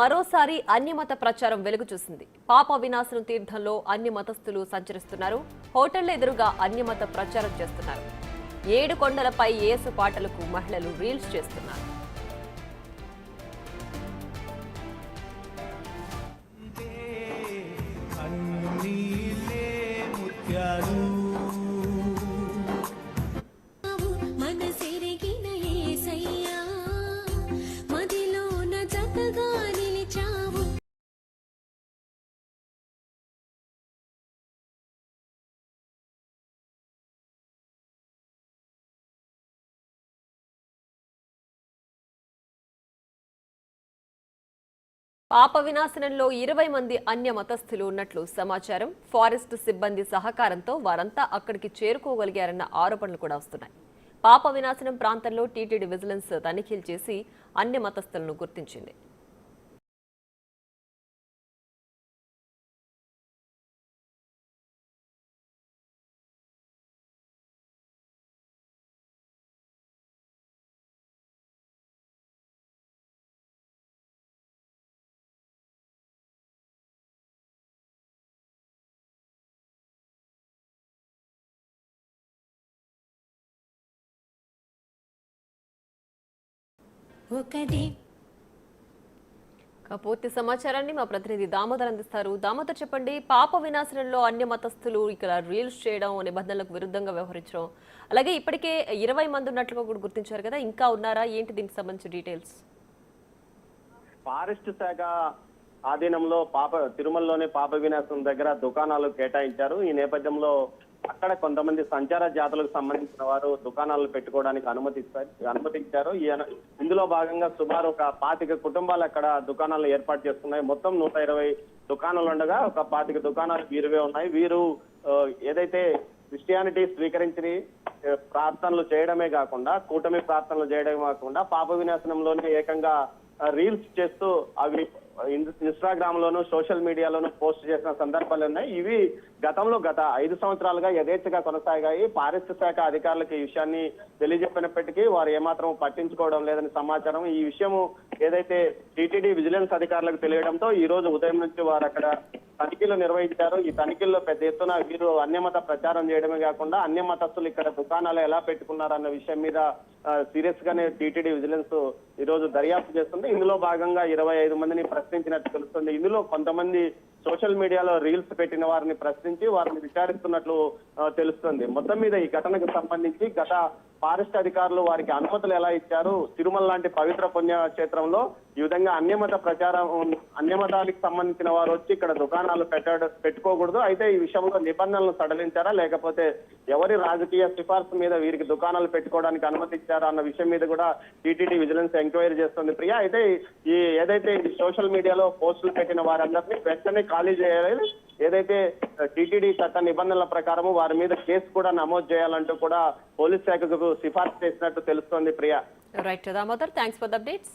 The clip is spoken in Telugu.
మరోసారి అన్యమత ప్రచారం వెలుగు చూసింది. పాప వినాశనం తీర్థంలో అన్ని మతస్థులు సంచరిస్తున్నారు. హోటళ్ల ఎదురుగా అన్యమత ప్రచారం చేస్తున్నారు. 7 కొండలపై యేసు పాటలకు మహిళలు రీల్స్ చేస్తున్నారు. పాప వినాశనంలో 20 మంది అన్య మతస్థులు ఉన్నట్లు సమాచారం. ఫారెస్ట్ సిబ్బంది సహకారంతో వారంతా అక్కడికి చేరుకోగలిగారన్న ఆరోపణలు కూడా వస్తున్నాయి. పాప వినాశనం ప్రాంతంలో టీటీడీ విజిలెన్స్ తనిఖీలు చేసి అన్య మతస్థులను గుర్తించింది. పూర్తి సమాచారాన్ని మా ప్రతినిధి దామోదర్ అందిస్తారు. దామోదర్, చెప్పండి. పాప వినాశనంలో అన్య మతస్థులు ఇక్కడ రీల్స్ చేయడం, నిబంధనలకు విరుద్ధంగా వ్యవహరించడం, అలాగే ఇప్పటికే 20 మంది ఉన్నట్లుగా కూడా గుర్తించారు కదా, ఇంకా ఉన్నారా? ఏంటి దీనికి సంబంధించిన డీటెయిల్స్? ఫారెస్ట్ శాఖ ఆధీనంలో తిరుమలలోని పాప వినాశనం దగ్గర దుకాణాలు కేటాయించారు. ఈ నేపథ్యంలో అక్కడ కొంతమంది సంచార జాతులకు సంబంధించిన వారు దుకాణాలు పెట్టుకోవడానికి అనుమతించారు. ఇందులో భాగంగా సుమారు ఒక 25 కుటుంబాలు అక్కడ దుకాణాలు ఏర్పాటు చేస్తున్నాయి. మొత్తం 120 దుకాణాలు ఉండగా ఒక 25 దుకాణాలు వీరివే ఉన్నాయి. వీరు ఏదైతే క్రిస్టియానిటీ స్వీకరించి ప్రార్థనలు చేయడమే కాకుండా, కూటమి ప్రార్థనలు చేయడమే కాకుండా పాప వినాశనంలోనే ఏకంగా రీల్స్ చేస్తూ అవి ఇన్స్టాగ్రామ్ లోను సోషల్ మీడియాలోను పోస్ట్ చేసిన సందర్భాలు ఉన్నాయి. ఇవి గత 5 సంవత్సరాలుగా యథేచ్ఛగా కొనసాగాయి. ఫారెస్ట్ శాఖ అధికారులకు ఈ విషయాన్ని తెలియజెప్పినప్పటికీ వారు ఏమాత్రం పట్టించుకోవడం లేదని సమాచారం. ఈ విషయం ఏదైతే టీటీడీ విజిలెన్స్ అధికారులకు తెలియడంతో ఈ రోజు ఉదయం నుంచి వారు అక్కడ తనిఖీలు నిర్వహించారు. ఈ తనిఖీల్లో పెద్ద ఎత్తున వీరు అన్యమత ప్రచారం చేయడమే కాకుండా అన్యమతస్తులు ఇక్కడ దుకాణాలు ఎలా పెట్టుకున్నారన్న విషయం మీద సీరియస్ గానే టీటీడీ విజిలెన్స్ ఈ రోజు దర్యాప్తు చేస్తుంది. ఇందులో భాగంగా 25 మందిని ప్రశ్నించినట్టు తెలుస్తుంది. ఇందులో కొంతమంది సోషల్ మీడియాలో రీల్స్ పెట్టిన వారిని ప్రశ్నించి వారిని విచారిస్తున్నట్లు తెలుస్తుంది. మొత్తం మీద ఈ ఘటనకు సంబంధించి గత ఫారెస్ట్ అధికారులు వారికి అనుమతులు ఎలా ఇచ్చారు, తిరుమల లాంటి పవిత్ర పుణ్యక్షేత్రంలో ఈ విధంగా అన్యమతానికి సంబంధించిన వారు వచ్చి ఇక్కడ దుకాణాలు పెట్టుకోకూడదు, అయితే ఈ విషయంలో నిబంధనలు సడలించారా లేకపోతే ఎవరి రాజకీయ సిఫార్సు మీద వీరికి దుకాణాలు పెట్టుకోవడానికి అనుమతి ఇచ్చారా అన్న విషయం మీద కూడా టీటీడీ విజిలెన్స్ ఎంక్వైరీ చేస్తుంది. ప్రియా, అయితే ఏదైతే సోషల్ మీడియాలో పోస్టులు పెట్టిన వారందరినీ వెంటనే ఖాళీ చేయాలి, ఏదైతే టీటీడీ చట్ట నిబంధనల ప్రకారం వారి మీద కేసు కూడా నమోదు చేయాలంటూ కూడా పోలీస్ శాఖకు సిఫార్సు చేసినట్టు తెలుస్తోంది. Priya. Right Damodar, thanks for the updates.